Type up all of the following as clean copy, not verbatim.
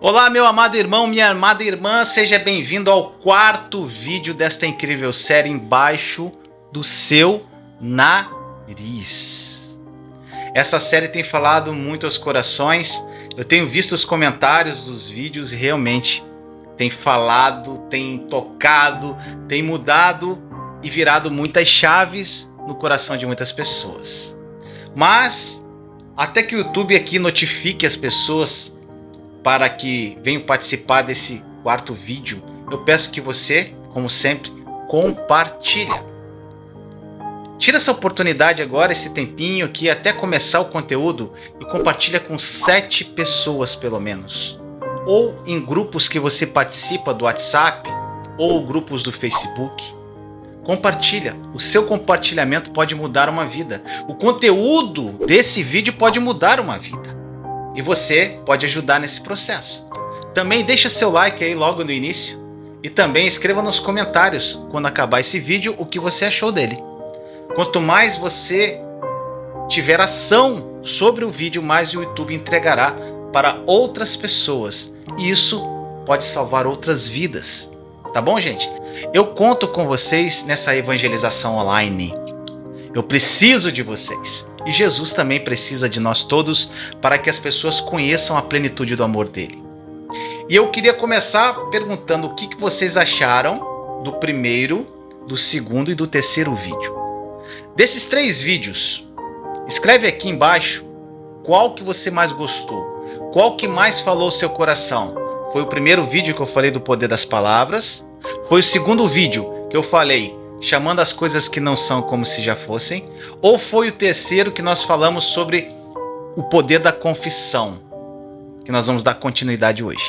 Olá, meu amado irmão, minha amada irmã, seja bem-vindo ao quarto vídeo desta incrível série Embaixo do Seu Nariz. Essa série tem falado muito aos corações, eu tenho visto os comentários dos vídeos e realmente tem falado, tem tocado, tem mudado e virado muitas chaves no coração de muitas pessoas. Mas, até que o YouTube aqui notifique as pessoas para que venham participar desse quarto vídeo, eu peço que você, como sempre, compartilhe. Tira essa oportunidade agora, esse tempinho aqui, até começar o conteúdo e compartilha com 7 pessoas pelo menos. Ou em grupos que você participa do WhatsApp ou grupos do Facebook. Compartilha. O seu compartilhamento pode mudar uma vida. O conteúdo desse vídeo pode mudar uma vida. E você pode ajudar nesse processo. Também deixa seu like aí logo no início. E também escreva nos comentários, quando acabar esse vídeo, o que você achou dele. Quanto mais você tiver ação sobre o vídeo, mais o YouTube entregará para outras pessoas. E isso pode salvar outras vidas. Tá bom, gente? Eu conto com vocês nessa evangelização online. Eu preciso de vocês. E Jesus também precisa de nós todos para que as pessoas conheçam a plenitude do amor dele. E eu queria começar perguntando o que vocês acharam do primeiro, do segundo e do terceiro vídeo. Desses 3 vídeos, escreve aqui embaixo qual que você mais gostou. Qual que mais falou o seu coração? Foi o primeiro vídeo que eu falei do poder das palavras? Foi o segundo vídeo que eu falei chamando as coisas que não são como se já fossem? Ou foi o terceiro que nós falamos sobre o poder da confissão? Que nós vamos dar continuidade hoje.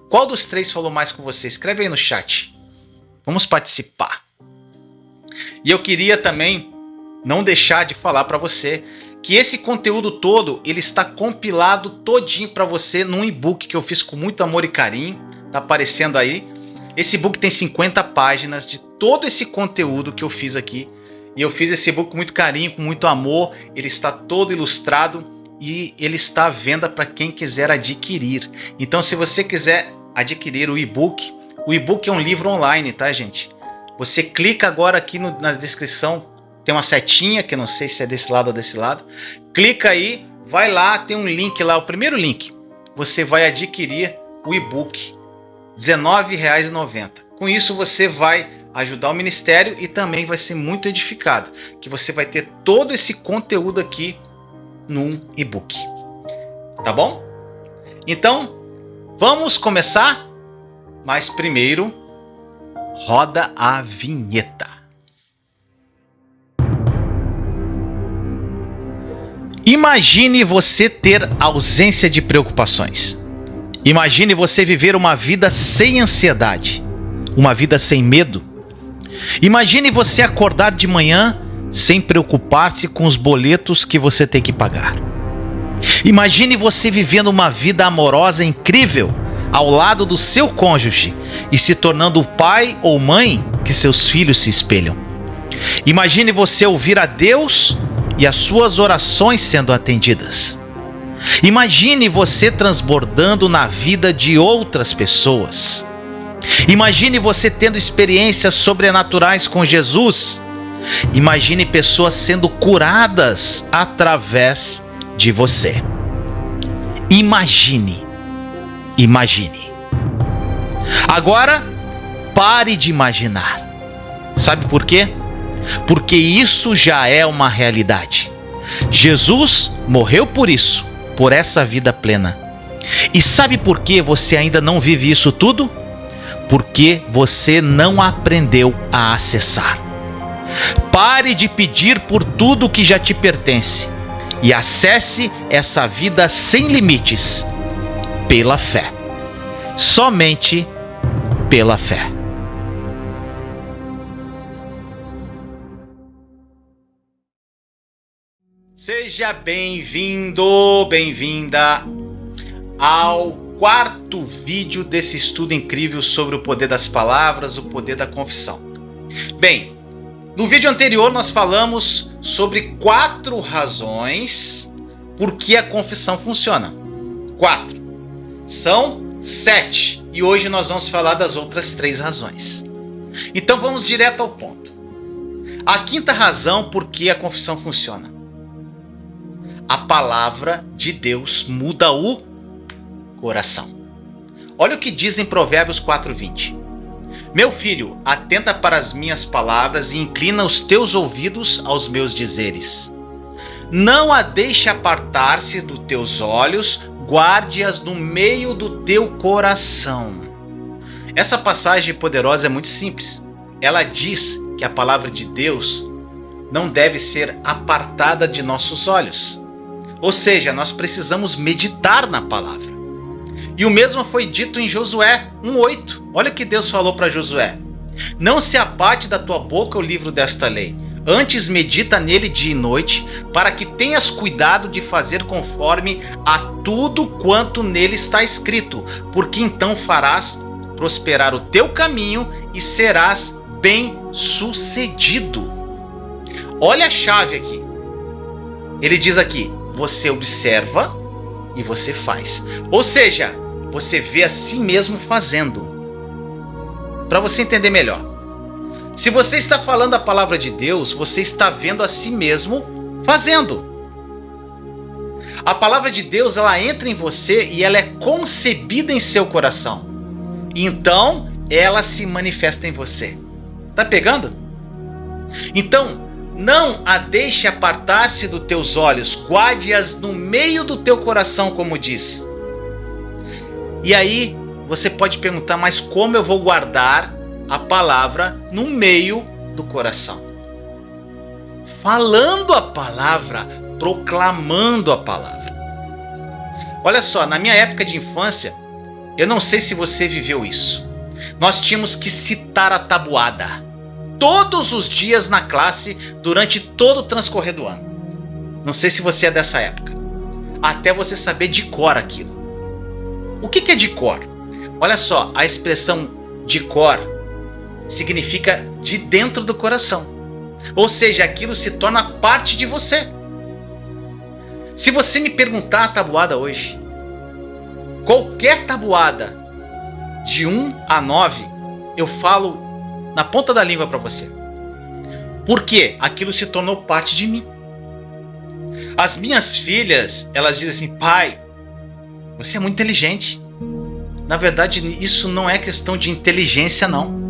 Qual dos 3 falou mais com você? Escreve aí no chat. Vamos participar. E eu queria também não deixar de falar para você que esse conteúdo todo, ele está compilado todinho para você num e-book que eu fiz com muito amor e carinho. Tá aparecendo aí. Esse e-book tem 50 páginas de todo esse conteúdo que eu fiz aqui. E eu fiz esse e-book com muito carinho, com muito amor. Ele está todo ilustrado e ele está à venda para quem quiser adquirir. Então, se você quiser adquirir o e-book é um livro online, tá, gente? Você clica agora aqui na descrição. Tem uma setinha, que eu não sei se é desse lado ou desse lado. Clica aí, vai lá, tem um link lá, o primeiro link. Você vai adquirir o e-book, R$19,90. Com isso você vai ajudar o ministério e também vai ser muito edificado, que você vai ter todo esse conteúdo aqui num e-book. Tá bom? Então, vamos começar? Mas primeiro, roda a vinheta. Imagine você ter ausência de preocupações. Imagine você viver uma vida sem ansiedade, uma vida sem medo. Imagine você acordar de manhã sem preocupar-se com os boletos que você tem que pagar. Imagine você vivendo uma vida amorosa incrível ao lado do seu cônjuge e se tornando o pai ou mãe que seus filhos se espelham. Imagine você ouvir a Deus e as suas orações sendo atendidas. Imagine você transbordando na vida de outras pessoas. Imagine você tendo experiências sobrenaturais com Jesus. Imagine pessoas sendo curadas através de você. Imagine. Agora, pare de imaginar. Sabe por quê? Porque isso já é uma realidade. Jesus morreu por isso, por essa vida plena. E sabe por que você ainda não vive isso tudo? Porque você não aprendeu a acessar. Pare de pedir por tudo que já te pertence e acesse essa vida sem limites, pela fé. Somente pela fé. Seja bem-vindo, bem-vinda ao quarto vídeo desse estudo incrível sobre o poder das palavras, o poder da confissão. Bem, no vídeo anterior nós falamos sobre 4 razões por que a confissão funciona. 4. São 7. E hoje nós vamos falar das outras 3 razões. Então vamos direto ao ponto. A quinta razão por que a confissão funciona. A palavra de Deus muda o coração. Olha o que diz em Provérbios 4:20. Meu filho, atenta para as minhas palavras e inclina os teus ouvidos aos meus dizeres. Não a deixe apartar-se dos teus olhos, guarde-as no meio do teu coração. Essa passagem poderosa é muito simples. Ela diz que a palavra de Deus não deve ser apartada de nossos olhos. Ou seja, nós precisamos meditar na palavra. E o mesmo foi dito em Josué 1:8. Olha o que Deus falou para Josué. Não se aparte da tua boca o livro desta lei. Antes medita nele dia e noite, para que tenhas cuidado de fazer conforme a tudo quanto nele está escrito, porque então farás prosperar o teu caminho e serás bem-sucedido. Olha a chave aqui. Ele diz aqui, você observa e você faz. Ou seja, você vê a si mesmo fazendo. Para você entender melhor. Se você está falando a palavra de Deus, você está vendo a si mesmo fazendo. A palavra de Deus, ela entra em você e ela é concebida em seu coração. Então, ela se manifesta em você. Tá pegando? Então, não a deixe apartar-se dos teus olhos, guarde-as no meio do teu coração, como diz. E aí, você pode perguntar, mas como eu vou guardar a palavra no meio do coração? Falando a palavra, proclamando a palavra. Olha só, na minha época de infância, eu não sei se você viveu isso. Nós tínhamos que citar a tabuada todos os dias na classe durante todo o transcorrer do ano. Não sei se você é dessa época. Até você saber de cor aquilo. O que é de cor? Olha só, a expressão de cor significa de dentro do coração. Ou seja, aquilo se torna parte de você. Se você me perguntar a tabuada hoje, qualquer tabuada de 1 a 9, eu falo na ponta da língua para você. Porque aquilo se tornou parte de mim. As minhas filhas, elas dizem assim, pai, você é muito inteligente. Na verdade, isso não é questão de inteligência, não.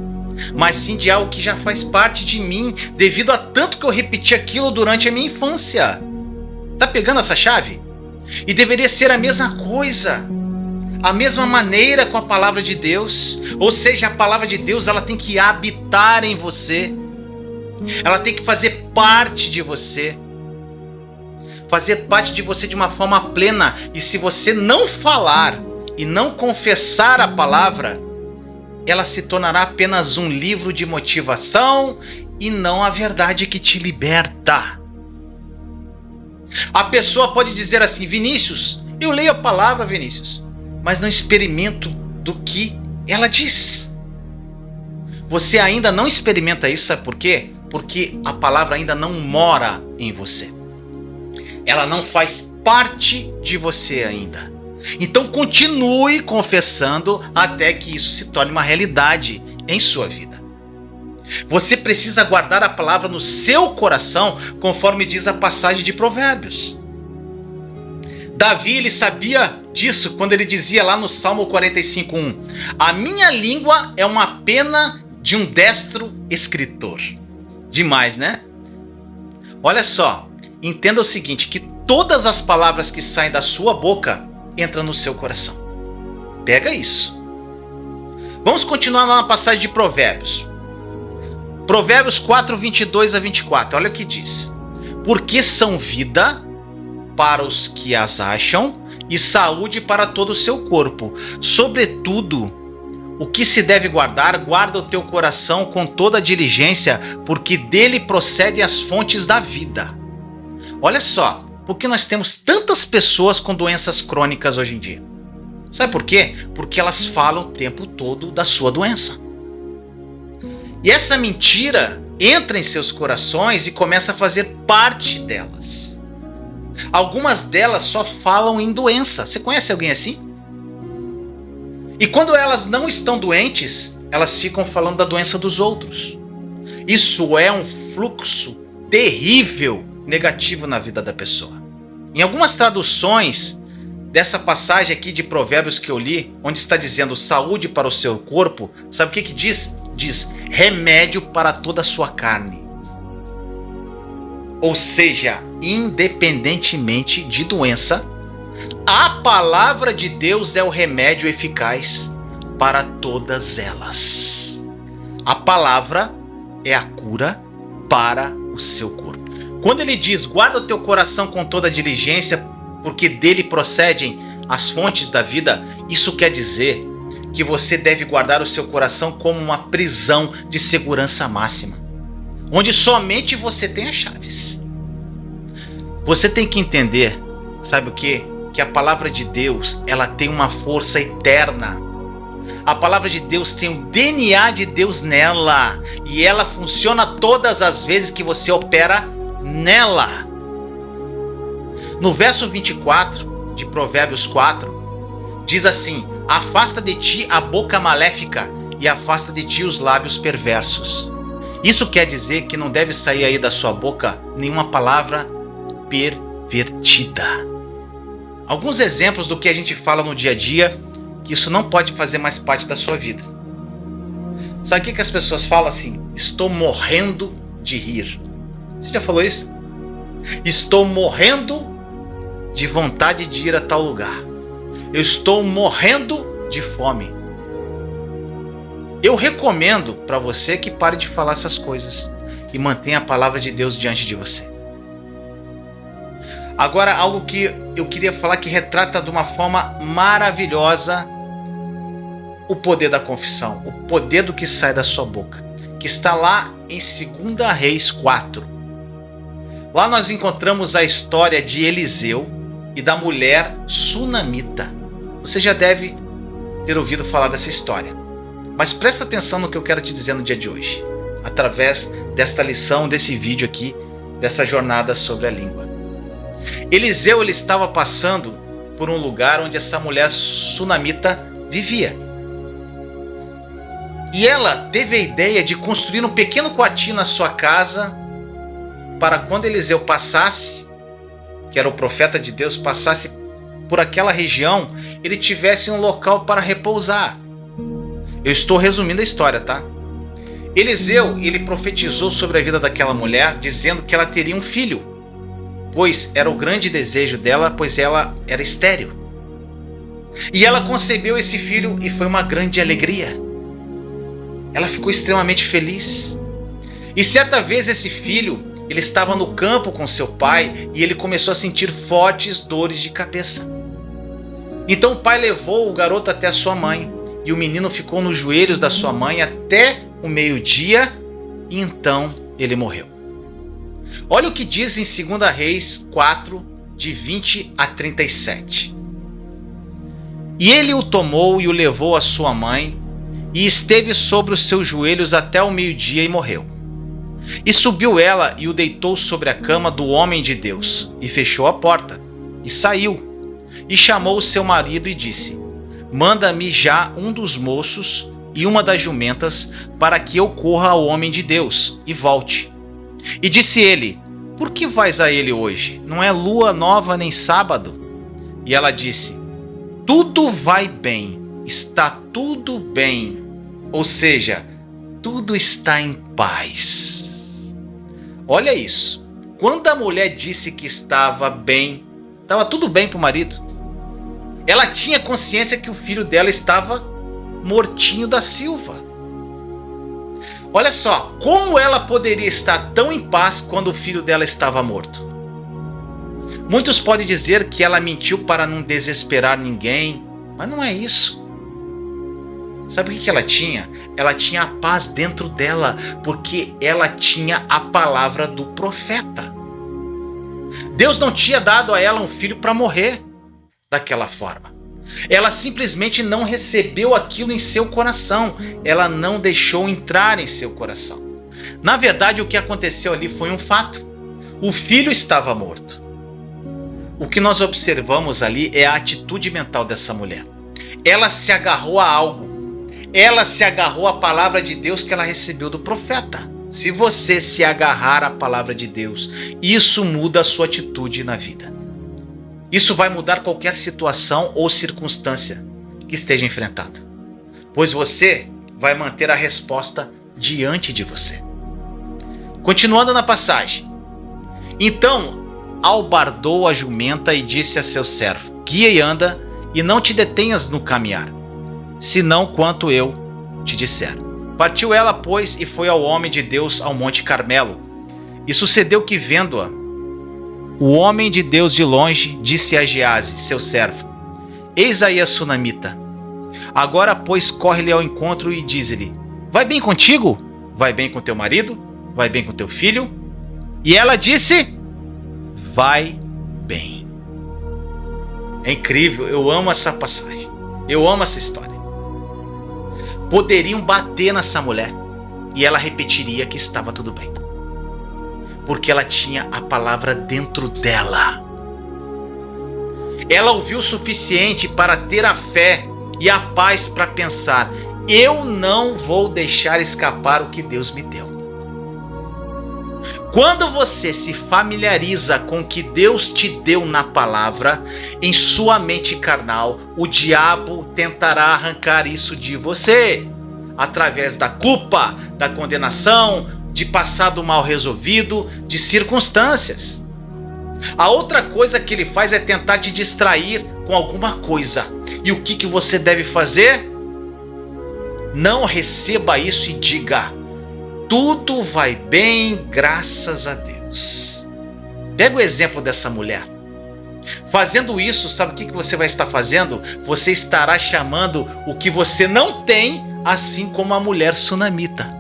Mas sim de algo que já faz parte de mim, devido a tanto que eu repeti aquilo durante a minha infância. Tá pegando essa chave? E deveria ser a mesma coisa. A mesma maneira com a palavra de Deus. Ou seja, a palavra de Deus, ela tem que habitar em você. Ela tem que fazer parte de você. Fazer parte de você de uma forma plena. E se você não falar e não confessar a palavra, ela se tornará apenas um livro de motivação e não a verdade que te liberta. A pessoa pode dizer assim, Vinícius, eu leio a palavra, Vinícius, mas não experimento do que ela diz. Você ainda não experimenta isso, sabe por quê? Porque a palavra ainda não mora em você. Ela não faz parte de você ainda. Então continue confessando até que isso se torne uma realidade em sua vida. Você precisa guardar a palavra no seu coração, conforme diz a passagem de Provérbios. Davi, ele sabia disso quando ele dizia lá no Salmo 45:1: a minha língua é uma pena de um destro escritor. Demais, né? Olha só, entenda o seguinte, que todas as palavras que saem da sua boca entram no seu coração. Pega isso. Vamos continuar lá na passagem de Provérbios. Provérbios 4:22-24. Olha o que diz. Porque são vida para os que as acham e saúde para todo o seu corpo. Sobretudo, o que se deve guardar, guarda o teu coração com toda diligência, porque dele procedem as fontes da vida. Olha só, por que nós temos tantas pessoas com doenças crônicas hoje em dia? Sabe por quê? Porque elas falam o tempo todo da sua doença. E essa mentira entra em seus corações e começa a fazer parte delas. Algumas delas só falam em doença. Você conhece alguém assim? E quando elas não estão doentes, elas ficam falando da doença dos outros. Isso é um fluxo terrível, negativo na vida da pessoa. Em algumas traduções dessa passagem aqui de Provérbios que eu li, onde está dizendo saúde para o seu corpo, sabe o que diz? Diz remédio para toda a sua carne. Ou seja, independentemente de doença, a palavra de Deus é o remédio eficaz para todas elas. A palavra é a cura para o seu corpo. Quando ele diz, guarda o teu coração com toda diligência, porque dele procedem as fontes da vida, isso quer dizer que você deve guardar o seu coração como uma prisão de segurança máxima, onde somente você tem as chaves. Você tem que entender, sabe o quê? Que a palavra de Deus, ela tem uma força eterna. A palavra de Deus tem o DNA de Deus nela, e ela funciona todas as vezes que você opera nela. No verso 24 de Provérbios 4, diz assim: afasta de ti a boca maléfica e afasta de ti os lábios perversos. Isso quer dizer que não deve sair aí da sua boca nenhuma palavra pervertida. Alguns exemplos do que a gente fala no dia a dia, que isso não pode fazer mais parte da sua vida. Sabe o que as pessoas falam assim? Estou morrendo de rir. Você já falou isso? Estou morrendo de vontade de ir a tal lugar. Eu estou morrendo de fome. Eu recomendo para você que pare de falar essas coisas e mantenha a palavra de Deus diante de você. Agora, algo que eu queria falar que retrata de uma forma maravilhosa o poder da confissão, o poder do que sai da sua boca, que está lá em 2 Reis 4. Lá nós encontramos a história de Eliseu e da mulher sunamita. Você já deve ter ouvido falar dessa história, mas presta atenção no que eu quero te dizer no dia de hoje, através desta lição, desse vídeo aqui, dessa jornada sobre a língua. Eliseu, ele estava passando por um lugar onde essa mulher sunamita vivia. E ela teve a ideia de construir um pequeno quartinho na sua casa para quando Eliseu passasse, que era o profeta de Deus, passasse por aquela região, ele tivesse um local para repousar. Eu estou resumindo a história, tá? Eliseu, ele profetizou sobre a vida daquela mulher, dizendo que ela teria um filho, pois era o grande desejo dela, pois ela era estéril. E ela concebeu esse filho e foi uma grande alegria. Ela ficou extremamente feliz. E certa vez esse filho, ele estava no campo com seu pai e ele começou a sentir fortes dores de cabeça. Então o pai levou o garoto até a sua mãe e o menino ficou nos joelhos da sua mãe até o meio-dia e então ele morreu. Olha o que diz em 2 Reis 4, de 20 a 37. E ele o tomou e o levou à sua mãe, e esteve sobre os seus joelhos até o meio-dia e morreu. E subiu ela e o deitou sobre a cama do homem de Deus, e fechou a porta, e saiu. E chamou o seu marido e disse: manda-me já um dos moços e uma das jumentas, para que eu corra ao homem de Deus, e volte. E disse ele: por que vais a ele hoje? Não é lua nova nem sábado. E ela disse: tudo vai bem, está tudo bem. Ou seja, tudo está em paz. Olha isso. Quando a mulher disse que estava bem, estava tudo bem para o marido. Ela tinha consciência que o filho dela estava mortinho da Silva. Olha só, como ela poderia estar tão em paz quando o filho dela estava morto? Muitos podem dizer que ela mentiu para não desesperar ninguém, mas não é isso. Sabe o que ela tinha? Ela tinha a paz dentro dela, porque ela tinha a palavra do profeta. Deus não tinha dado a ela um filho para morrer daquela forma. Ela simplesmente não recebeu aquilo em seu coração. Ela não deixou entrar em seu coração. Na verdade, o que aconteceu ali foi um fato. O filho estava morto. O que nós observamos ali é a atitude mental dessa mulher. ela se agarrou a algo. Ela se agarrou à palavra de Deus que ela recebeu do profeta. Se você se agarrar à palavra de Deus, isso muda a sua atitude na vida. Isso vai mudar qualquer situação ou circunstância que esteja enfrentando, pois você vai manter a resposta diante de você. Continuando na passagem. Então albardou a jumenta e disse a seu servo: guia e anda, e não te detenhas no caminhar, senão quanto eu te disser. Partiu ela, pois, e foi ao homem de Deus ao Monte Carmelo. E sucedeu que, vendo-a, o homem de Deus de longe disse a Gease, seu servo: eis aí a sunamita. Agora, pois, corre-lhe ao encontro e diz-lhe: vai bem contigo? Vai bem com teu marido? Vai bem com teu filho? E ela disse: vai bem. É incrível, eu amo essa passagem. Eu amo essa história. Poderiam bater nessa mulher e ela repetiria que estava tudo bem, porque ela tinha a palavra dentro dela. Ela ouviu o suficiente para ter a fé e a paz para pensar: eu não vou deixar escapar o que Deus me deu. Quando você se familiariza com o que Deus te deu na palavra, em sua mente carnal, o diabo tentará arrancar isso de você, através da culpa, da condenação, de passado mal resolvido, de circunstâncias. A outra coisa que ele faz é tentar te distrair com alguma coisa. E o que você deve fazer? Não receba isso e diga: tudo vai bem, graças a Deus. Pega o exemplo dessa mulher. Fazendo isso, sabe o que você vai estar fazendo? Você estará chamando o que você não tem, assim como a mulher sunamita.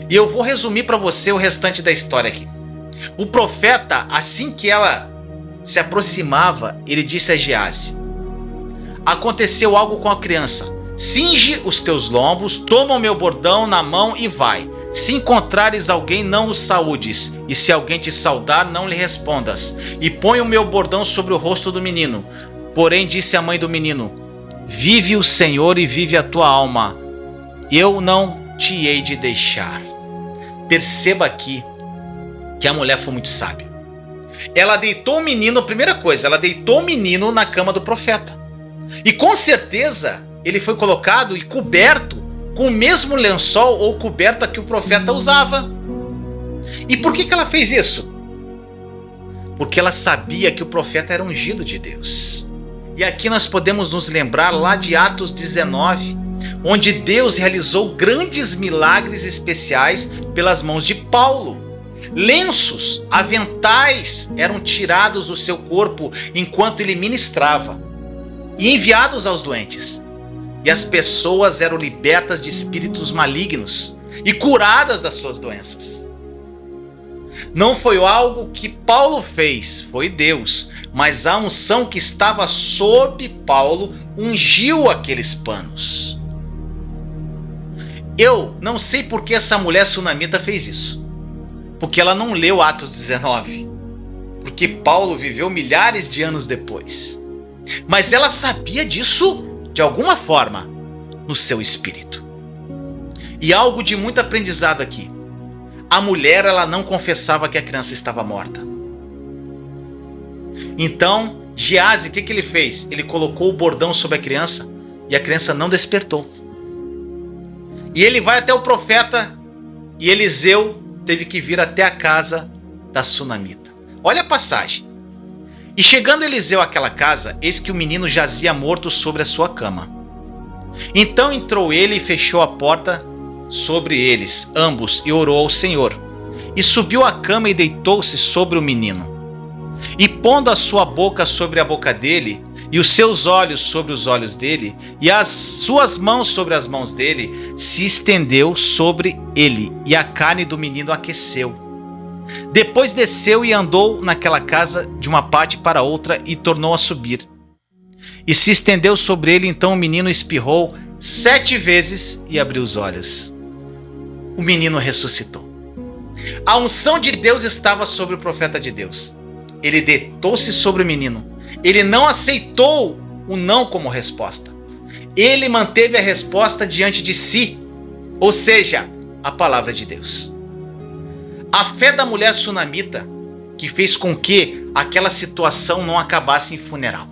E eu vou resumir para você o restante da história aqui. O profeta, assim que ela se aproximava, ele disse a Gease: aconteceu algo com a criança. Cinge os teus lombos, toma o meu bordão na mão e vai. Se encontrares alguém, não o saúdes, e se alguém te saudar, não lhe respondas. E põe o meu bordão sobre o rosto do menino. Porém disse a mãe do menino: vive o Senhor e vive a tua alma, eu não te hei de deixar. Perceba aqui que a mulher foi muito sábia. Ela deitou o menino, primeira coisa, ela deitou o menino na cama do profeta. E com certeza ele foi colocado e coberto com o mesmo lençol ou coberta que o profeta usava. E por que ela fez isso? Porque ela sabia que o profeta era ungido de Deus. E aqui nós podemos nos lembrar lá de Atos 19, onde Deus realizou grandes milagres especiais pelas mãos de Paulo. Lenços, aventais eram tirados do seu corpo enquanto ele ministrava e enviados aos doentes. E as pessoas eram libertas de espíritos malignos e curadas das suas doenças. Não foi algo que Paulo fez, foi Deus. Mas a unção que estava sob Paulo ungiu aqueles panos. Eu não sei por que essa mulher sunamita fez isso. Porque ela não leu Atos 19. Porque Paulo viveu milhares de anos depois. Mas ela sabia disso de alguma forma no seu espírito. E algo de muito aprendizado aqui. A mulher, ela não confessava que a criança estava morta. Então, Gease, o que ele fez? Ele colocou o bordão sobre a criança e a criança não despertou. E ele vai até o profeta e Eliseu teve que vir até a casa da sunamita. Olha a passagem. E chegando Eliseu àquela casa, eis que o menino jazia morto sobre a sua cama. Então entrou ele e fechou a porta sobre eles, ambos, e orou ao Senhor. E subiu à cama e deitou-se sobre o menino. E pondo a sua boca sobre a boca dele, e os seus olhos sobre os olhos dele, e as suas mãos sobre as mãos dele, se estendeu sobre ele, e a carne do menino aqueceu. Depois desceu e andou naquela casa de uma parte para outra e tornou a subir. E se estendeu sobre ele, então o menino espirrou 7 vezes e abriu os olhos. O menino ressuscitou. A unção de Deus estava sobre o profeta de Deus. Ele deitou-se sobre o menino. Ele não aceitou o não como resposta. Ele manteve a resposta diante de si, ou seja, a palavra de Deus. A fé da mulher sunamita que fez com que aquela situação não acabasse em funeral.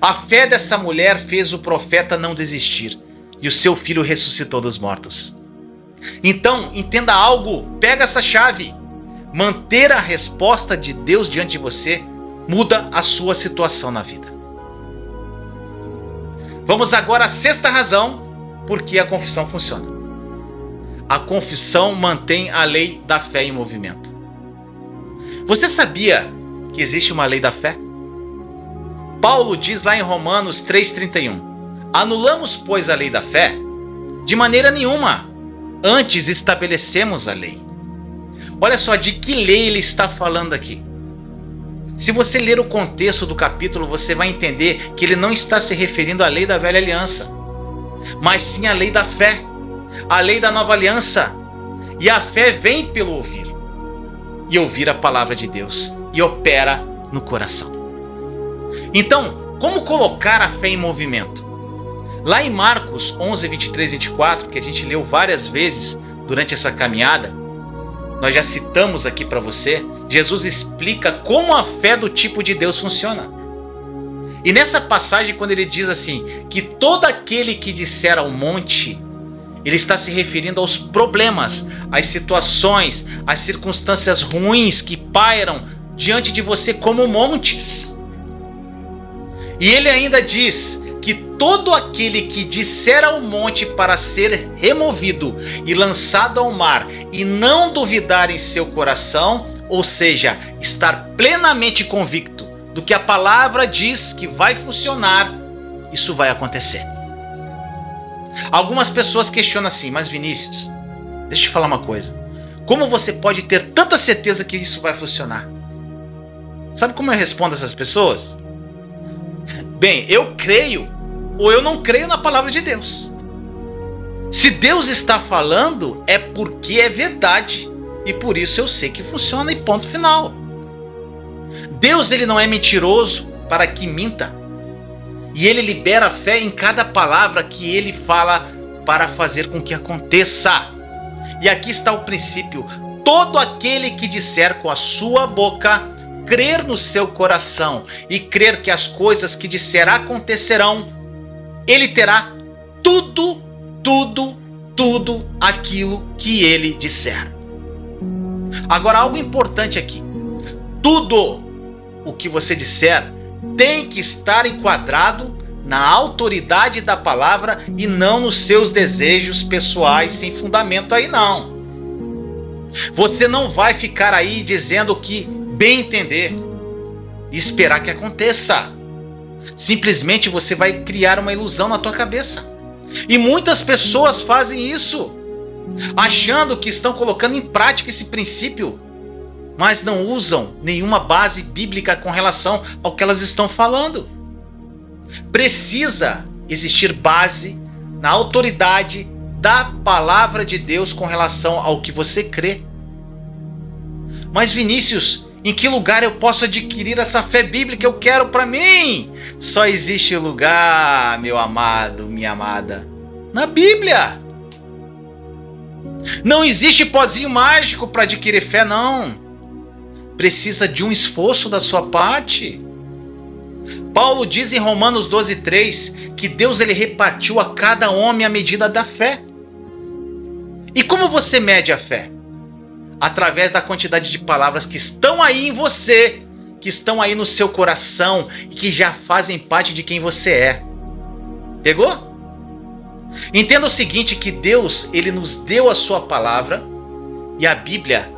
A fé dessa mulher fez o profeta não desistir e o seu filho ressuscitou dos mortos. Então, entenda algo, pega essa chave. Manter a resposta de Deus diante de você muda a sua situação na vida. Vamos agora à sexta razão por que a confissão funciona. A confissão mantém a lei da fé em movimento. Você sabia que existe uma lei da fé? Paulo diz lá em Romanos 3,31: anulamos, pois, a lei da fé? De maneira nenhuma. Antes estabelecemos a lei. Olha só de que lei ele está falando aqui. Se você ler o contexto do capítulo, você vai entender que ele não está se referindo à lei da velha aliança, mas sim à lei da fé, a lei da nova aliança. E a fé vem pelo ouvir, e ouvir a palavra de Deus, e opera no coração. Então, como colocar a fé em movimento? Lá em Marcos 11, 23, 24, que a gente leu várias vezes durante essa caminhada, nós já citamos aqui para você, Jesus explica como a fé do tipo de Deus funciona. E nessa passagem, quando ele diz assim, que todo aquele que disser ao monte, ele está se referindo aos problemas, às situações, às circunstâncias ruins que pairam diante de você como montes. E ele ainda diz que todo aquele que disser ao monte para ser removido e lançado ao mar e não duvidar em seu coração, ou seja, estar plenamente convicto do que a palavra diz que vai funcionar, isso vai acontecer. Algumas pessoas questionam assim, mas Vinícius, deixa eu te falar uma coisa. Como você pode ter tanta certeza que isso vai funcionar? Sabe como eu respondo a essas pessoas? Bem, eu creio ou eu não creio na palavra de Deus. Se Deus está falando, é porque é verdade. E por isso eu sei que funciona e ponto final. Deus, ele não é mentiroso para que minta. E ele libera fé em cada palavra que ele fala para fazer com que aconteça. E aqui está o princípio. Todo aquele que disser com a sua boca, crer no seu coração e crer que as coisas que disser acontecerão, ele terá tudo aquilo que ele disser. Agora, algo importante aqui. Tudo o que você disser tem que estar enquadrado na autoridade da palavra e não nos seus desejos pessoais sem fundamento aí não. Você não vai ficar aí dizendo o que bem entender e esperar que aconteça. Simplesmente você vai criar uma ilusão na tua cabeça. E muitas pessoas fazem isso, achando que estão colocando em prática esse princípio, mas não usam nenhuma base bíblica com relação ao que elas estão falando. Precisa existir base na autoridade da palavra de Deus com relação ao que você crê. Mas Vinícius, em que lugar eu posso adquirir essa fé bíblica que eu quero para mim? Só existe lugar, meu amado, minha amada, na Bíblia. Não existe pozinho mágico para adquirir fé, não. Precisa de um esforço da sua parte. Paulo diz em Romanos 12:3 que Deus ele repartiu a cada homem a medida da fé. E como você mede a fé? Através da quantidade de palavras que estão aí em você, que estão aí no seu coração e que já fazem parte de quem você é. Pegou? Entenda o seguinte, que Deus ele nos deu a sua palavra e a Bíblia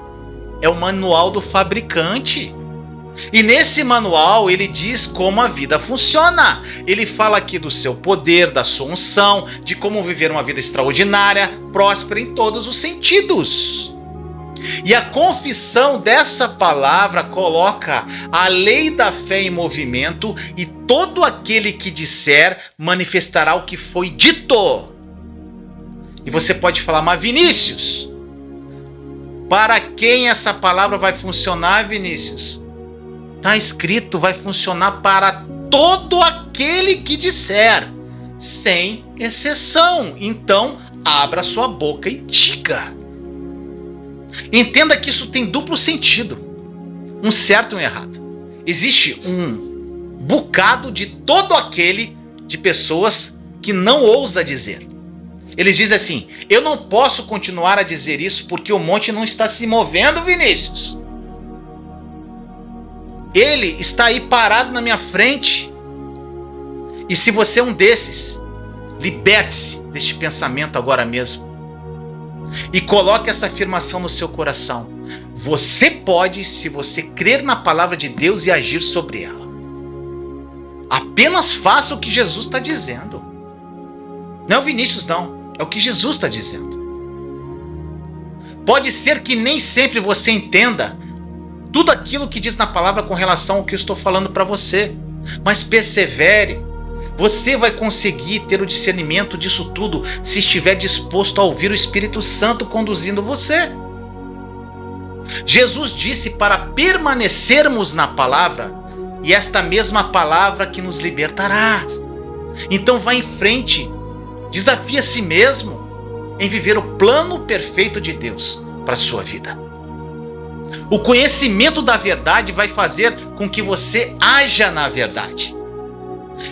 é o manual do fabricante. E nesse manual ele diz como a vida funciona. Ele fala aqui do seu poder, da sua unção, de como viver uma vida extraordinária, próspera em todos os sentidos. E a confissão dessa palavra coloca a lei da fé em movimento e todo aquele que disser manifestará o que foi dito. E você pode falar, mas Vinícius, para quem essa palavra vai funcionar, Vinícius? Está escrito, vai funcionar para todo aquele aquele que disser, sem exceção. Então, abra sua boca e diga. Entenda que isso tem duplo sentido, um certo e um errado. Existe um bocado de todo aquele de pessoas que não ousa dizer. Eles dizem assim: eu não posso continuar a dizer isso porque o monte não está se movendo, Vinícius. Ele está aí parado na minha frente. E se você é um desses, liberte-se deste pensamento agora mesmo. E coloque essa afirmação no seu coração. Você pode, se você crer na palavra de Deus e agir sobre ela. Apenas faça o que Jesus está dizendo. Não é o Vinícius, não. É o que Jesus está dizendo. Pode ser que nem sempre você entenda tudo aquilo que diz na palavra com relação ao que eu estou falando para você. Mas persevere. Você vai conseguir ter o discernimento disso tudo se estiver disposto a ouvir o Espírito Santo conduzindo você. Jesus disse para permanecermos na palavra, e esta mesma palavra que nos libertará. Então vá em frente, desafie a si mesmo em viver o plano perfeito de Deus para a sua vida. O conhecimento da verdade vai fazer com que você haja na verdade.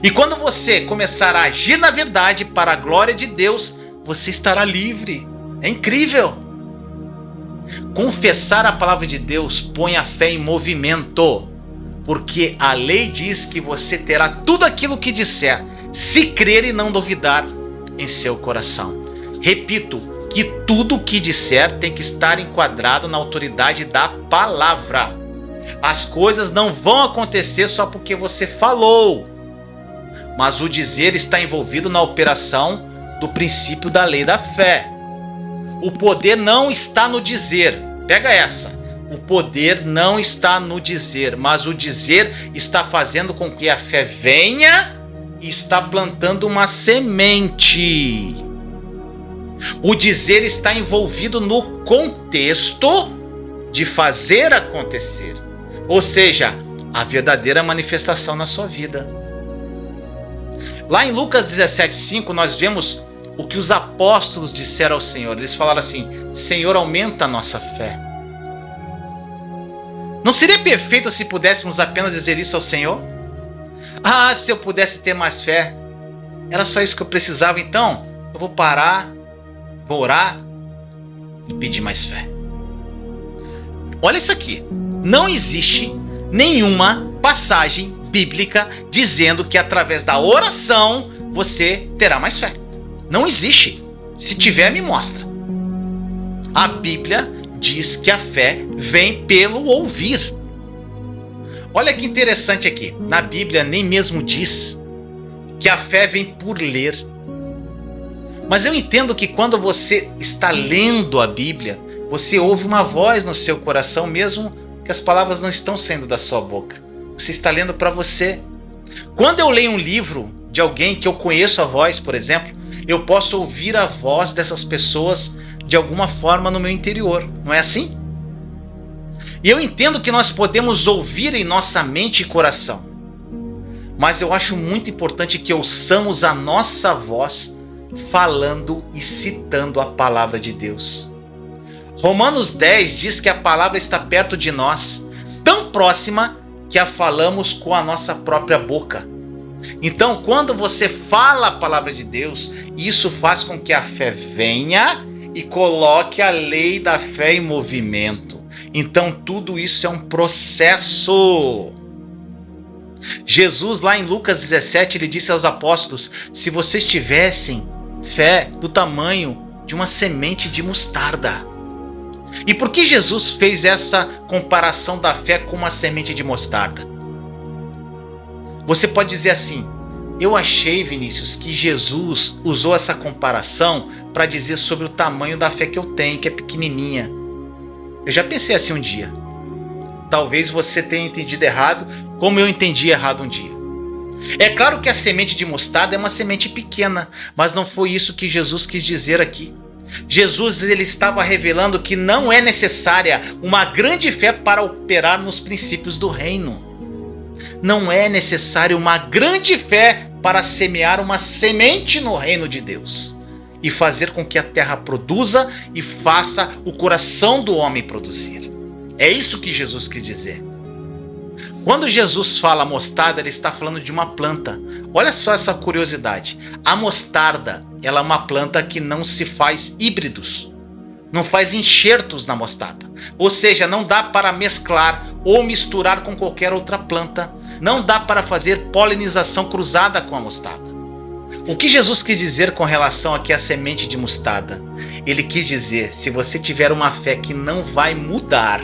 E quando você começar a agir na verdade para a glória de Deus, você estará livre. É incrível. Confessar a palavra de Deus põe a fé em movimento, porque a lei diz que você terá tudo aquilo que disser, se crer e não duvidar em seu coração. Repito, que tudo o que disser tem que estar enquadrado na autoridade da palavra. As coisas não vão acontecer só porque você falou, mas o dizer está envolvido na operação do princípio da lei da fé. O poder não está no dizer. Pega essa. O poder não está no dizer, mas o dizer está fazendo com que a fé venha e está plantando uma semente. O dizer está envolvido no contexto de fazer acontecer, ou seja, a verdadeira manifestação na sua vida. Lá em Lucas 17:5 nós vemos o que os apóstolos disseram ao Senhor. Eles falaram assim: Senhor, aumenta a nossa fé. Não seria perfeito se pudéssemos apenas dizer isso ao Senhor? Ah, se eu pudesse ter mais fé. Era só isso que eu precisava, então eu vou parar, vou orar e pedir mais fé. Olha isso aqui. Não existe nenhuma passagem bíblica dizendo que através da oração você terá mais fé. Não existe. Se tiver, me mostra. A Bíblia diz que a fé vem pelo ouvir. Olha que interessante aqui. Na Bíblia nem mesmo diz que a fé vem por ler. Mas eu entendo que quando você está lendo a Bíblia, você ouve uma voz no seu coração, mesmo que as palavras não estão saindo da sua boca. Você está lendo para você. Quando eu leio um livro de alguém que eu conheço a voz, por exemplo, eu posso ouvir a voz dessas pessoas de alguma forma no meu interior. Não é assim? E eu entendo que nós podemos ouvir em nossa mente e coração. Mas eu acho muito importante que ouçamos a nossa voz falando e citando a palavra de Deus. Romanos 10 diz que a palavra está perto de nós, tão próxima que a falamos com a nossa própria boca. Então, quando você fala a palavra de Deus, isso faz com que a fé venha e coloque a lei da fé em movimento. Então, tudo isso é um processo. Jesus, lá em Lucas 17, ele disse aos apóstolos: se vocês tivessem fé do tamanho de uma semente de mostarda. E por que Jesus fez essa comparação da fé com uma semente de mostarda? Você pode dizer assim: eu achei, Vinícius, que Jesus usou essa comparação para dizer sobre o tamanho da fé que eu tenho, que é pequenininha. Eu já pensei assim um dia. Talvez você tenha entendido errado, como eu entendi errado um dia. É claro que a semente de mostarda é uma semente pequena, mas não foi isso que Jesus quis dizer aqui. Jesus, ele estava revelando que não é necessária uma grande fé para operar nos princípios do reino. não é necessário uma grande fé para semear uma semente no reino de Deus e fazer com que a terra produza e faça o coração do homem produzir. É isso que Jesus quis dizer. Quando Jesus fala mostarda, ele está falando de uma planta. Olha só essa curiosidade. A mostarda, ela é uma planta que não se faz híbridos. Não faz enxertos na mostarda. Ou seja, não dá para mesclar ou misturar com qualquer outra planta. Não dá para fazer polinização cruzada com a mostarda. O que Jesus quis dizer com relação aqui à semente de mostarda? Ele quis dizer, se você tiver uma fé que não vai mudar,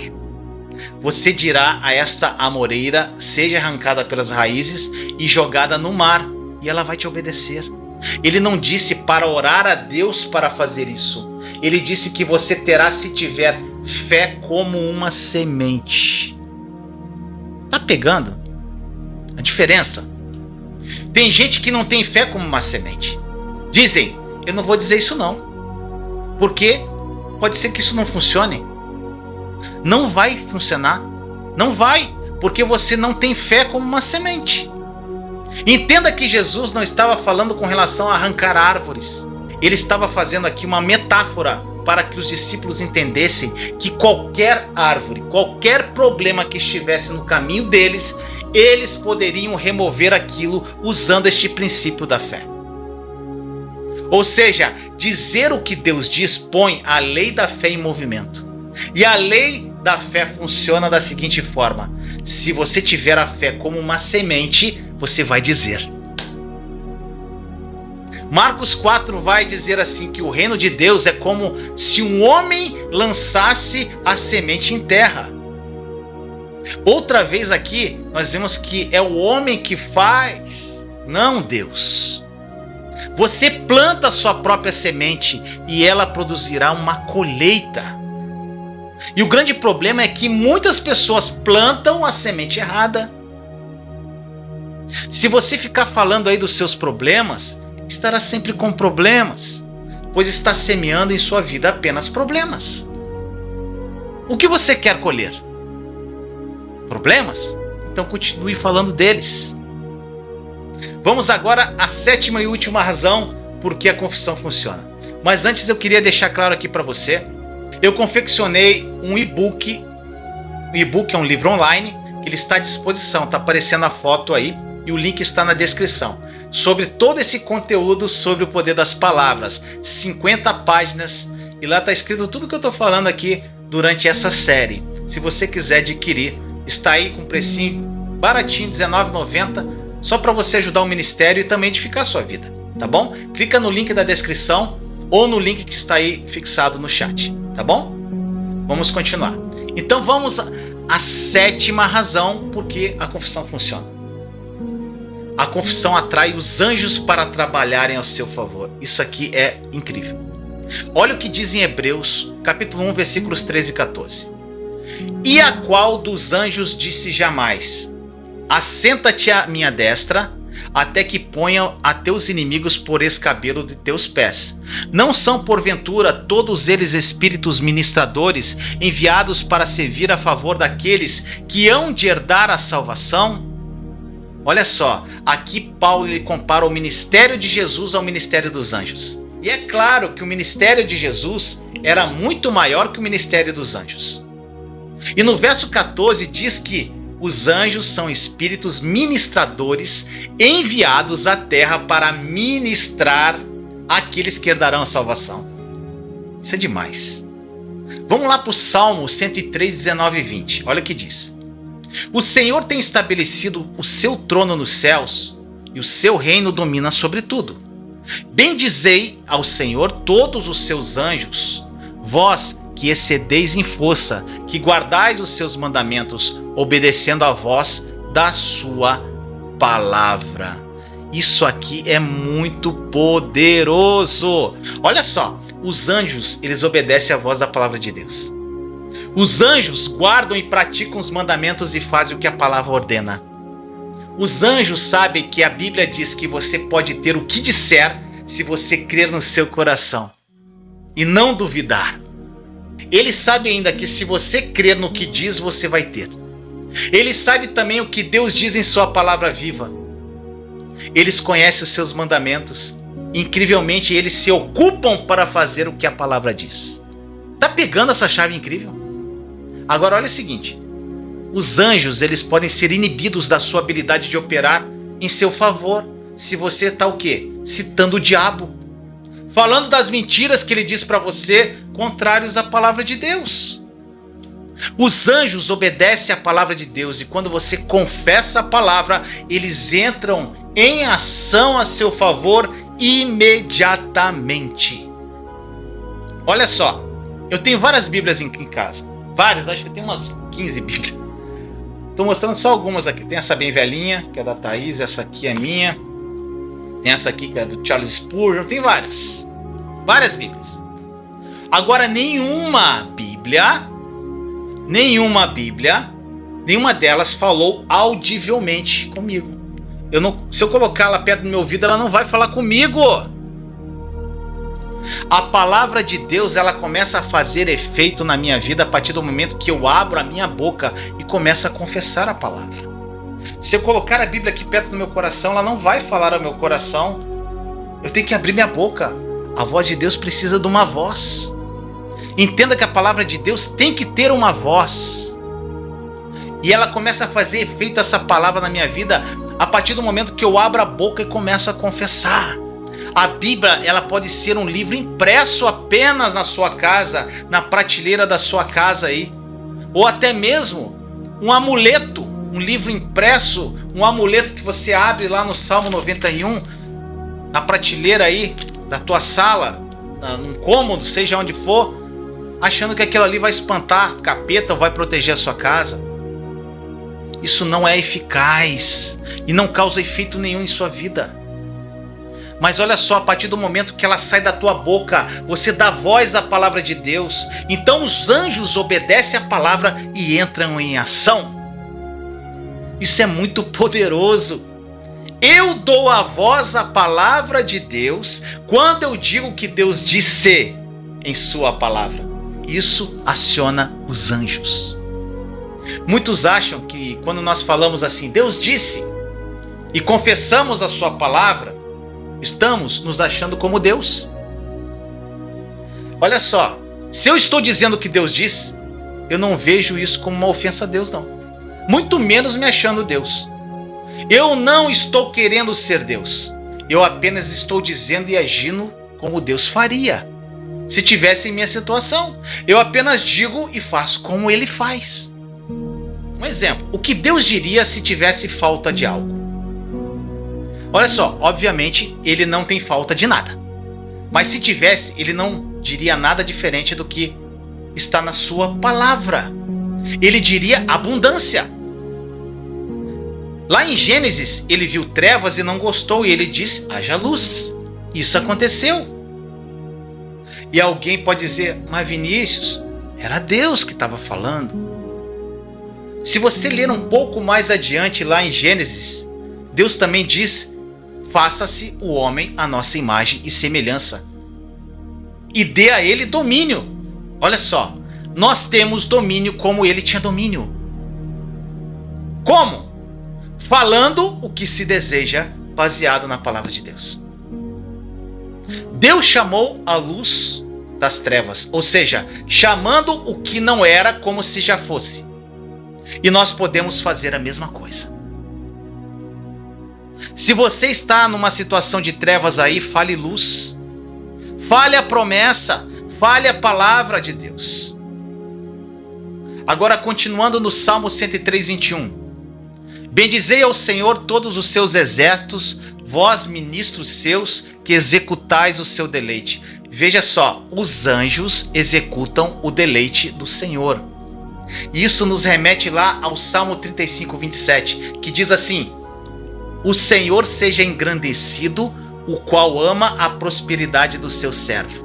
você dirá a esta amoreira, seja arrancada pelas raízes e jogada no mar, e ela vai te obedecer. Ele não disse para orar a Deus para fazer isso. Ele disse que você terá se tiver fé como uma semente. Tá pegando a diferença? Tem gente que não tem fé como uma semente. Dizem, eu não vou dizer isso não, porque pode ser que isso não funcione. Não vai funcionar. Não vai, porque você não tem fé como uma semente. Entenda que Jesus não estava falando com relação a arrancar árvores. Ele estava fazendo aqui uma metáfora para que os discípulos entendessem que qualquer árvore, qualquer problema que estivesse no caminho deles, eles poderiam remover aquilo usando este princípio da fé. Ou seja, dizer o que Deus diz põe a lei da fé em movimento. E a lei da fé funciona da seguinte forma: se você tiver a fé como uma semente, você vai dizer. Marcos 4 vai dizer assim que o reino de Deus é como se um homem lançasse a semente em terra. Outra vez aqui nós vemos que é o homem que faz, não Deus. Você planta a sua própria semente e ela produzirá uma colheita. E o grande problema é que muitas pessoas plantam a semente errada. Se você ficar falando aí dos seus problemas, estará sempre com problemas, pois está semeando em sua vida apenas problemas. O que você quer colher? Problemas? Então continue falando deles. Vamos agora à sétima e última razão por que a confissão funciona. Mas antes eu queria deixar claro aqui para você, eu confeccionei um e-book. O e-book é um livro online, que ele está à disposição, está aparecendo a foto aí e o link está na descrição. Sobre todo esse conteúdo sobre o poder das palavras, 50 páginas, e lá está escrito tudo que eu estou falando aqui durante essa série. Se você quiser adquirir, está aí com um precinho baratinho, R$19,90, só para você ajudar o ministério e também edificar a sua vida, tá bom? Clica no link da descrição ou no link que está aí fixado no chat, tá bom? Vamos continuar. Então vamos à sétima razão por que a confissão funciona. A confissão atrai os anjos para trabalharem ao seu favor. Isso aqui é incrível. Olha o que diz em Hebreus, capítulo 1, versículos 13 e 14. E a qual dos anjos disse jamais: assenta-te à minha destra, até que ponha a teus inimigos por escabelo de teus pés. Não são porventura todos eles espíritos ministradores, enviados para servir a favor daqueles que hão de herdar a salvação? Olha só, aqui Paulo ele compara o ministério de Jesus ao ministério dos anjos. E é claro que o ministério de Jesus era muito maior que o ministério dos anjos. E no verso 14 diz que os anjos são espíritos ministradores enviados à terra para ministrar àqueles que herdarão a salvação. Isso é demais. Vamos lá para o Salmo 103, 19 e 20. Olha o que diz. O Senhor tem estabelecido o seu trono nos céus e o seu reino domina sobre tudo. Bendizei ao Senhor todos os seus anjos, vós que excedeis em força, que guardais os seus mandamentos, obedecendo a voz da sua palavra. Isso aqui é muito poderoso. Olha só, os anjos, eles obedecem à voz da palavra de Deus. Os anjos guardam e praticam os mandamentos e fazem o que a palavra ordena. Os anjos sabem que a Bíblia diz que você pode ter o que disser se você crer no seu coração e não duvidar. Eles sabem ainda que se você crer no que diz, você vai ter. Ele sabe também o que Deus diz em sua palavra viva. Eles conhecem os seus mandamentos. Incrivelmente, eles se ocupam para fazer o que a palavra diz. Tá pegando essa chave incrível? Agora olha o seguinte. Os anjos, eles podem ser inibidos da sua habilidade de operar em seu favor. Se você está o quê? Citando o diabo. Falando das mentiras que ele diz para você, contrários à palavra de Deus. Os anjos obedecem à palavra de Deus e quando você confessa a palavra, eles entram em ação a seu favor imediatamente. Olha só, eu tenho várias Bíblias em casa. Várias, acho que tem umas 15 Bíblias. Estou mostrando só algumas aqui. Tem essa bem velhinha, que é da Thaís, essa aqui é minha. Tem essa aqui que é do Charles Spurgeon, tem várias. Várias Bíblias. Agora nenhuma delas falou audivelmente comigo. Se eu colocar ela perto do meu ouvido, ela não vai falar comigo. A palavra de Deus, ela começa a fazer efeito na minha vida a partir do momento que eu abro a minha boca e começo a confessar a palavra. Se eu colocar a Bíblia aqui perto do meu coração, ela não vai falar ao meu coração. Eu tenho que abrir minha boca. A voz de Deus precisa de uma voz. Entenda que a palavra de Deus tem que ter uma voz. E ela começa a fazer efeito essa palavra na minha vida a partir do momento que eu abro a boca e começo a confessar. A Bíblia, ela pode ser um livro impresso apenas na sua casa, na prateleira da sua casa aí. Ou até mesmo um amuleto, um livro impresso, um amuleto que você abre lá no Salmo 91, na prateleira aí da tua sala, num cômodo, seja onde for, achando que aquilo ali vai espantar capeta ou vai proteger a sua casa. Isso não é eficaz e não causa efeito nenhum em sua vida. Mas olha só, a partir do momento que ela sai da tua boca, você dá voz à palavra de Deus. Então os anjos obedecem a palavra e entram em ação. Isso é muito poderoso. Eu dou a voz à palavra de Deus quando eu digo o que Deus disse em sua palavra. Isso aciona os anjos. Muitos acham que quando nós falamos assim, Deus disse, e confessamos a sua palavra, estamos nos achando como Deus. Olha só, se eu estou dizendo o que Deus diz, eu não vejo isso como uma ofensa a Deus, não. Muito menos me achando Deus. Eu não estou querendo ser Deus. Eu apenas estou dizendo e agindo como Deus faria se tivesse em minha situação. Eu apenas digo e faço como Ele faz. Um exemplo, o que Deus diria se tivesse falta de algo? Olha só, obviamente ele não tem falta de nada. Mas se tivesse, ele não diria nada diferente do que está na sua palavra. Ele diria abundância. Lá em Gênesis, ele viu trevas e não gostou, e ele disse, haja luz. Isso aconteceu. E alguém pode dizer, mas Vinícius, era Deus que estava falando. Se você ler um pouco mais adiante lá em Gênesis, Deus também diz, faça-se o homem à nossa imagem e semelhança, e dê a ele domínio. Olha só, nós temos domínio como ele tinha domínio. Como? Falando o que se deseja, baseado na palavra de Deus. Deus chamou a luz das trevas, ou seja, chamando o que não era como se já fosse. E nós podemos fazer a mesma coisa. Se você está numa situação de trevas aí, fale luz. Fale a promessa, fale a palavra de Deus. Agora continuando no Salmo 103, 21. Bendizei ao Senhor todos os seus exércitos, vós ministros seus, que executais o seu deleite. Veja só, os anjos executam o deleite do Senhor. Isso nos remete lá ao Salmo 35, 27, que diz assim, o Senhor seja engrandecido, o qual ama a prosperidade do seu servo.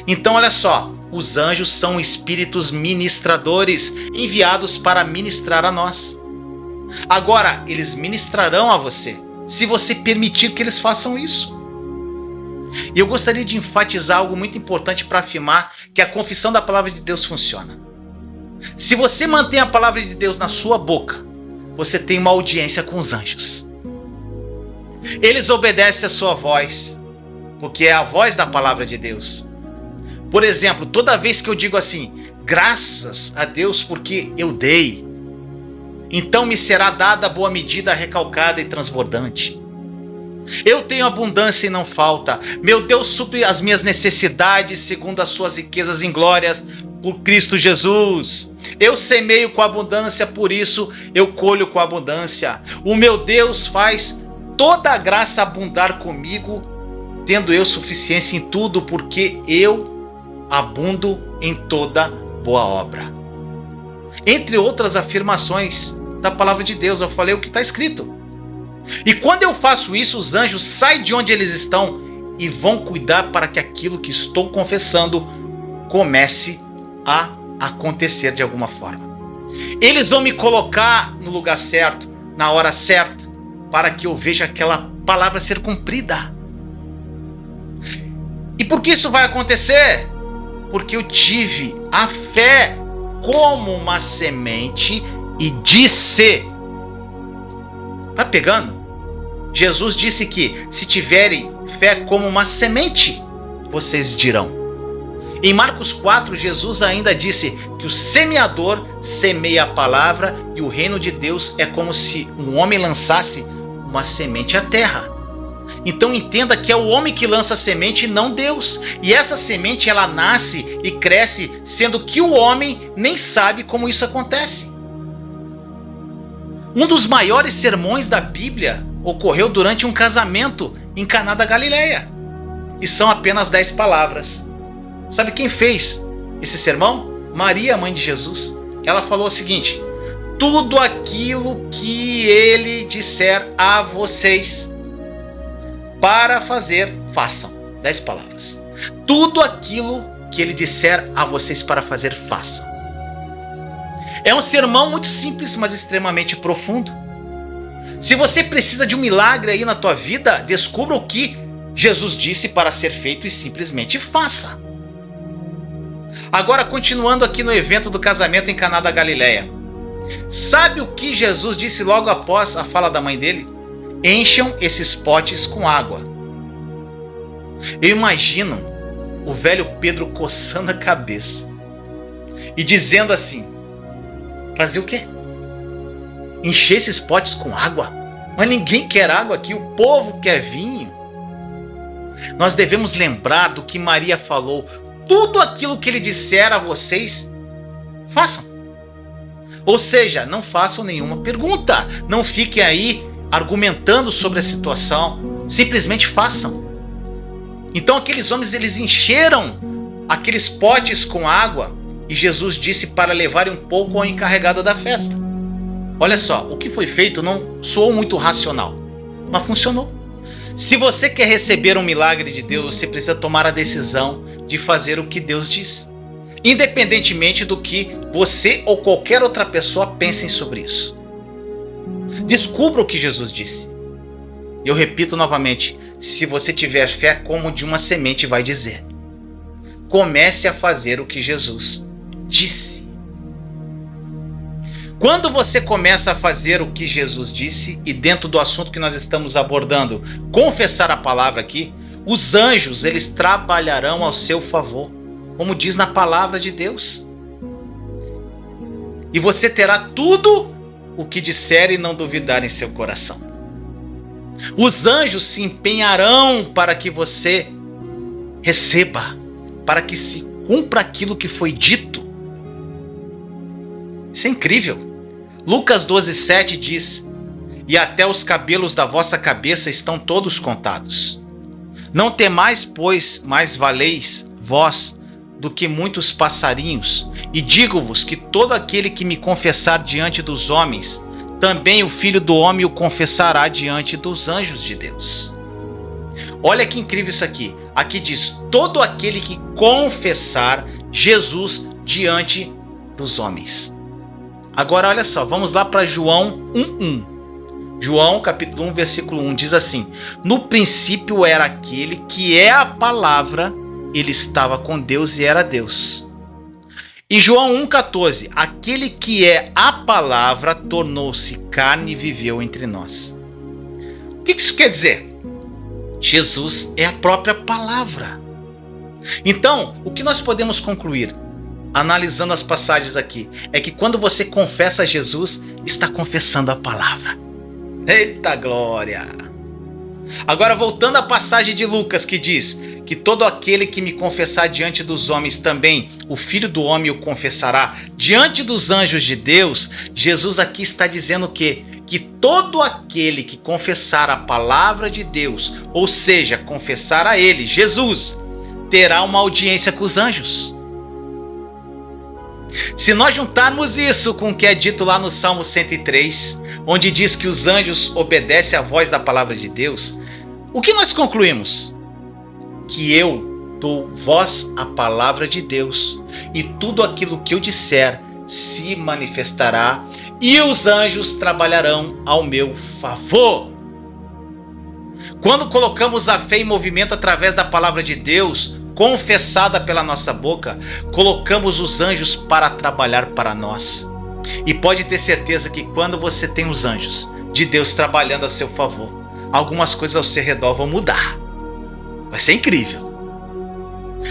Então olha só, os anjos são espíritos ministradores, enviados para ministrar a nós. Agora, eles ministrarão a você, se você permitir que eles façam isso. E eu gostaria de enfatizar algo muito importante para afirmar que a confissão da palavra de Deus funciona. Se você mantém a palavra de Deus na sua boca, você tem uma audiência com os anjos. Eles obedecem a sua voz, porque é a voz da palavra de Deus. Por exemplo, toda vez que eu digo assim, graças a Deus porque eu dei, então me será dada boa medida, recalcada e transbordante. Eu tenho abundância e não falta. Meu Deus supre as minhas necessidades segundo as suas riquezas em glórias por Cristo Jesus. Eu semeio com abundância, por isso eu colho com abundância. O meu Deus faz toda a graça abundar comigo, tendo eu suficiência em tudo, porque eu abundo em toda boa obra. Entre outras afirmações da palavra de Deus, eu falei o que está escrito. E quando eu faço isso, os anjos saem de onde eles estão e vão cuidar para que aquilo que estou confessando comece a acontecer de alguma forma. Eles vão me colocar no lugar certo, na hora certa, para que eu veja aquela palavra ser cumprida. E por que isso vai acontecer? Porque eu tive a fé como uma semente e disse. Tá pegando? Jesus disse que se tiverem fé como uma semente, vocês dirão. Em Marcos 4, Jesus ainda disse que o semeador semeia a palavra e o reino de Deus é como se um homem lançasse uma semente à terra. Então entenda que é o homem que lança a semente e não Deus. E essa semente ela nasce e cresce, sendo que o homem nem sabe como isso acontece. Um dos maiores sermões da Bíblia ocorreu durante um casamento em Caná da Galileia. E são apenas 10 palavras. Sabe quem fez esse sermão? Maria, mãe de Jesus. Ela falou o seguinte: tudo aquilo que ele disser a vocês para fazer, façam. 10 palavras. Tudo aquilo que ele disser a vocês para fazer, façam. É um sermão muito simples, mas extremamente profundo. Se você precisa de um milagre aí na tua vida, descubra o que Jesus disse para ser feito e simplesmente faça. Agora, continuando aqui no evento do casamento em Caná da Galileia. Sabe o que Jesus disse logo após a fala da mãe dele? Encham esses potes com água. Eu imagino o velho Pedro coçando a cabeça e dizendo assim: fazer o quê? Encher esses potes com água? Mas ninguém quer água aqui, o povo quer vinho. Nós devemos lembrar do que Maria falou: tudo aquilo que ele disser a vocês, façam. Ou seja, não façam nenhuma pergunta, não fiquem aí argumentando sobre a situação, simplesmente façam. Então aqueles homens, eles encheram aqueles potes com água e Jesus disse para levarem um pouco ao encarregado da festa. Olha só, o que foi feito não soou muito racional, mas funcionou. Se você quer receber um milagre de Deus, você precisa tomar a decisão de fazer o que Deus diz, independentemente do que você ou qualquer outra pessoa pensem sobre isso. Descubra o que Jesus disse. Eu repito novamente, se você tiver fé como de uma semente vai dizer. Comece a fazer o que Jesus disse. Quando você começa a fazer o que Jesus disse, e dentro do assunto que nós estamos abordando, confessar a palavra aqui, os anjos, eles trabalharão ao seu favor, como diz na palavra de Deus. E você terá tudo o que disser e não duvidar em seu coração. Os anjos se empenharão para que você receba, para que se cumpra aquilo que foi dito. Isso é incrível. Lucas 12:7 diz: e até os cabelos da vossa cabeça estão todos contados. Não temais, pois, mais valeis vós do que muitos passarinhos. E digo-vos que todo aquele que me confessar diante dos homens, também o Filho do Homem o confessará diante dos anjos de Deus. Olha que incrível isso aqui. Aqui diz: todo aquele que confessar Jesus diante dos homens. Agora olha só, vamos lá para João 1:1. João capítulo 1, versículo 1 diz assim: no princípio era aquele que é a palavra, ele estava com Deus e era Deus. E João 1,14, aquele que é a palavra tornou-se carne e viveu entre nós. O que isso quer dizer? Jesus é a própria palavra. Então, o que nós podemos concluir, analisando as passagens aqui, é que quando você confessa Jesus, está confessando a palavra. Eita glória! Agora voltando à passagem de Lucas que diz que todo aquele que me confessar diante dos homens também, o Filho do Homem o confessará diante dos anjos de Deus. Jesus aqui está dizendo que todo aquele que confessar a palavra de Deus, ou seja, confessar a ele, Jesus, terá uma audiência com os anjos. Se nós juntarmos isso com o que é dito lá no Salmo 103, onde diz que os anjos obedecem à voz da palavra de Deus, o que nós concluímos? Que eu dou voz à palavra de Deus, e tudo aquilo que eu disser se manifestará, e os anjos trabalharão ao meu favor. Quando colocamos a fé em movimento através da palavra de Deus, confessada pela nossa boca, colocamos os anjos para trabalhar para nós. E pode ter certeza que quando você tem os anjos de Deus trabalhando a seu favor, algumas coisas ao seu redor vão mudar. Vai ser incrível.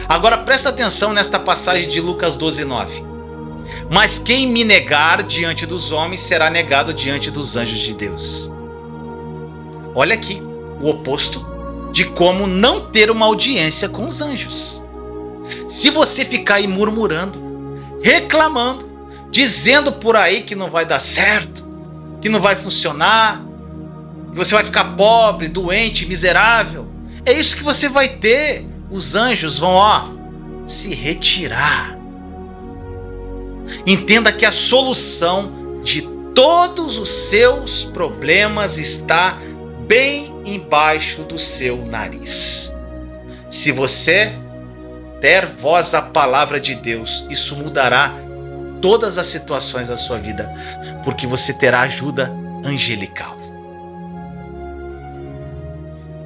Agora presta atenção nesta passagem de Lucas 12:9. Mas quem me negar diante dos homens será negado diante dos anjos de Deus. Olha aqui o oposto de como não ter uma audiência com os anjos. Se você ficar aí murmurando, reclamando, dizendo por aí que não vai dar certo, que não vai funcionar, que você vai ficar pobre, doente, miserável, é isso que você vai ter. Os anjos vão, se retirar. Entenda que a solução de todos os seus problemas está bem embaixo do seu nariz. Se você der voz à palavra de Deus, isso mudará todas as situações da sua vida, porque você terá ajuda angelical.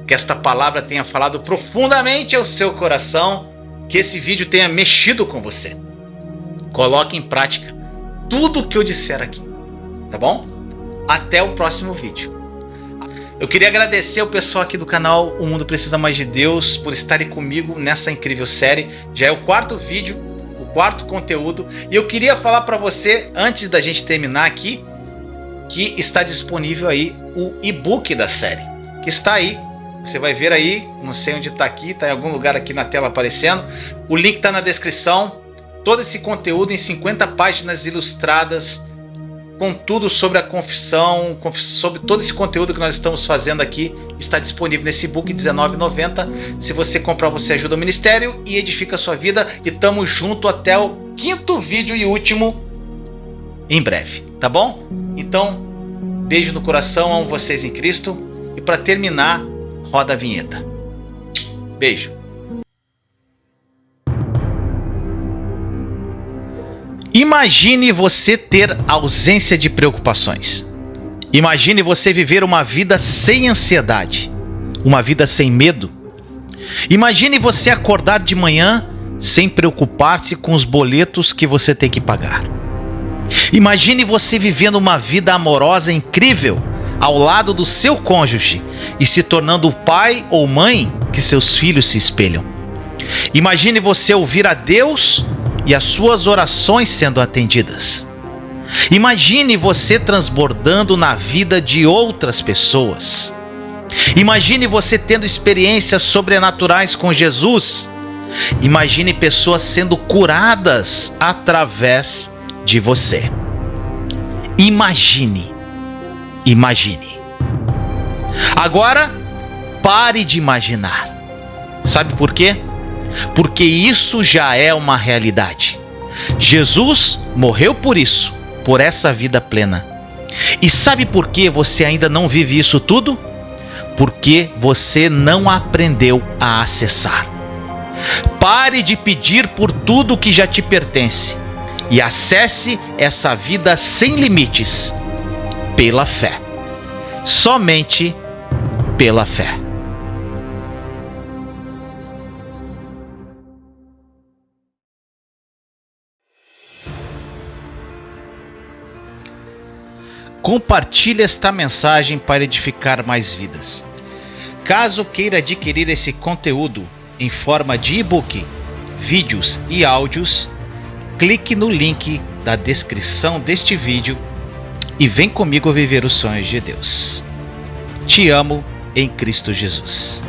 Que esta palavra tenha falado profundamente ao seu coração, que esse vídeo tenha mexido com você. Coloque em prática tudo o que eu disser aqui, tá bom? Até o próximo vídeo. Eu queria agradecer o pessoal aqui do canal O Mundo Precisa Mais de Deus por estarem comigo nessa incrível série. Já é o quarto vídeo, o quarto conteúdo. E eu queria falar para você, antes da gente terminar aqui, que está disponível aí o e-book da série, que está aí. Você vai ver aí, não sei onde está aqui, está em algum lugar aqui na tela aparecendo. O link está na descrição. Todo esse conteúdo em 50 páginas ilustradas, com tudo sobre a confissão, sobre todo esse conteúdo que nós estamos fazendo aqui, está disponível nesse e-book R$19,90. Se você comprar, você ajuda o ministério e edifica a sua vida. E tamo junto até o quinto vídeo e último em breve, tá bom? Então, beijo no coração, amo vocês em Cristo. E para terminar, roda a vinheta. Beijo. Imagine você ter ausência de preocupações. Imagine você viver uma vida sem ansiedade, uma vida sem medo. Imagine você acordar de manhã sem preocupar-se com os boletos que você tem que pagar. Imagine você vivendo uma vida amorosa incrível ao lado do seu cônjuge e se tornando o pai ou mãe que seus filhos se espelham. Imagine você ouvir a Deus e as suas orações sendo atendidas. Imagine você transbordando na vida de outras pessoas. Imagine você tendo experiências sobrenaturais com Jesus. Imagine pessoas sendo curadas através de você. Imagine. Agora, pare de imaginar. Sabe por quê? Porque isso já é uma realidade. Jesus morreu por isso, por essa vida plena. E sabe por que você ainda não vive isso tudo? Porque você não aprendeu a acessar. Pare de pedir por tudo que já te pertence e acesse essa vida sem limites pela fé. Somente pela fé. Compartilhe esta mensagem para edificar mais vidas. Caso queira adquirir esse conteúdo em forma de e-book, vídeos e áudios, clique no link da descrição deste vídeo e vem comigo viver os sonhos de Deus. Te amo em Cristo Jesus.